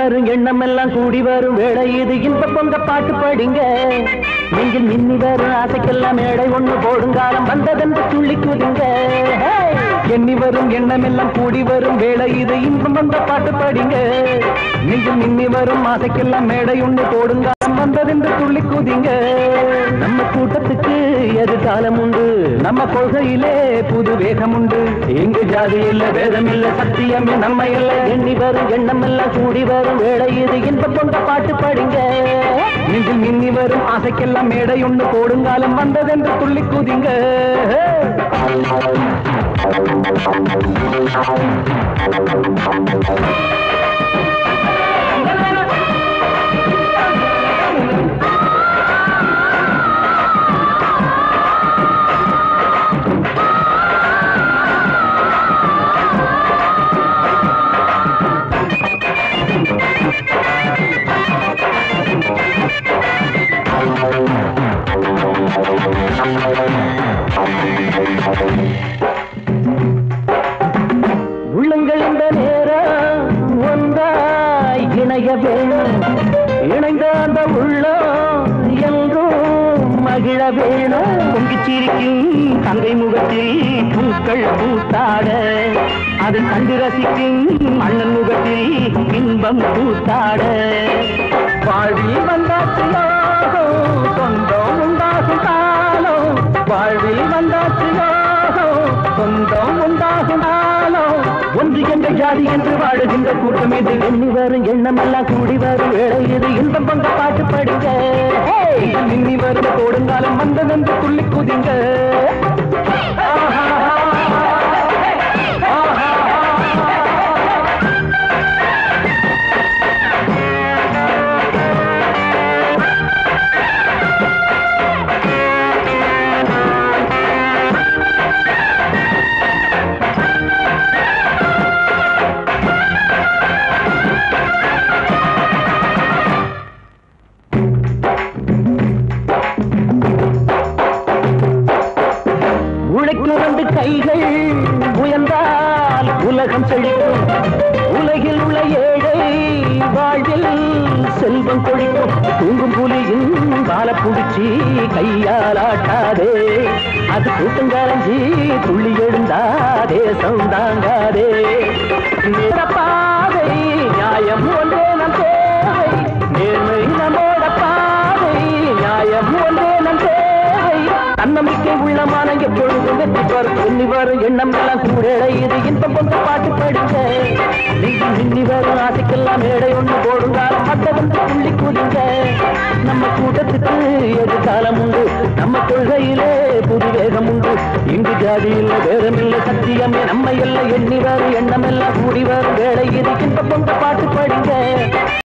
வரும் எண்ணம் எல்லாம் கூடி வரும் வேளை இது இன்ப பொங்க பாட்டு படிங்க நீங்கள் மின்னி வரும் ஆசைக்கெல்லாம் மேடை ஒண்ணு போடுங்காலம் வந்ததென்று துள்ளி குதிங்க எண்ணி வரும் எண்ணம் எல்லாம் கூடி வரும் வேளை இது இன்பம் பொங்க பாட்டு படிங்க நீங்கள் மின்னி வரும் ஆசைக்கெல்லாம் மேடை ஒண்ணு போடுங்காலம் வந்ததென்று துள்ளி குதிங்க நம்ம கூட்டத்துக்கு எதிர்காலம் உண்டு நம்ம கொள்கையிலே புது வேகம் உண்டு எங்கு ஜாதி இல்ல வேதம் இல்ல சத்தியமே நம்ம இல்ல எண்ணி வரும் எண்ணம் எல்லாம் கூடி வரும் வேளை இது இன்ப பொங்க பாட்டு படிங்க நீங்கள் மின்னி வரும் ஆசைக்கெல்லாம் மேடை ஒண்ணு போடுங்காலம் வந்ததென்று துள்ளி குதிங்க உள்ளங்கள் இந்த நேரம் ஒன்றாய் இணைய வேணும் இணைந்த அந்த உள்ளம் என்றும் மகிழ வேணும் பொங்கி சிரிக்கும் தங்கை முகத்தில் பூக்கள் பூத்தாட அதை கண்டு ரசிக்கும் அண்ணன் முகத்தில் இன்பம் பூத்தாட வாழ்வில் வந்தாச்சு சொந்தம் உண்டாகும் காலம் வாழ்வில் வந்தாச்சு சொந்தம் உண்டாகும் காலம் ஒன்று என்ற ஜாதி என்று வாழுகின்ற கூட்டம் இது எண்ணி வரும் எண்ணம் எல்லாம் கூடி வரும் வேளை இது இன்பம் பொங்க பாட்டு படிங்க மின்னி வரும் கொடுங்காலம் வந்ததென்று துள்ளி குதிங்க உழைக்கும் கைகள் உயர்ந்தால் உலகம் செழிக்கும் உலகில் உள்ள ஏழை வாழ்வில் செல்வம் கொழிக்கும் தூங்கும் புலியும் கால புடிச்சி கையால் ஆட்டாதே அது கூட்டங்காரஞ்சி துள்ளி எழுந்தாதே சவுண்டாங்காதே பாதை நியாயம் ஒன்றே நம் தேவை நேர்மை நம்மோட பாதை நியாயம் ஒன்றே நம் தேவை தன்னம்பிக்கை உள்ளமான எப்பொழுதும் வெற்றி பெறும் எண்ணி வரும் எண்ணம் எல்லாம் கூட இது இன்பம் பொங்க பாட்டு படிங்க நீங்கள் மின்னி வரும் ஆசைக்கெல்லாம் மேடை ஒண்ணு போடுங்காலம் மற்றவங்க துள்ளி குதிங்க நம்ம கூட்டத்துக்கு எதிர்காலம் உண்டு நம்ம கொள்கையிலே புது வேகம் உண்டு இங்கு ஜாதி இல்லை வேதம் இல்லை சத்தியமே நம்ம எல்லாம் எண்ணி வரும் எண்ணம் எல்லாம் கூடி வரும் வேளை இது இன்பம் பொங்க பாட்டு படிங்க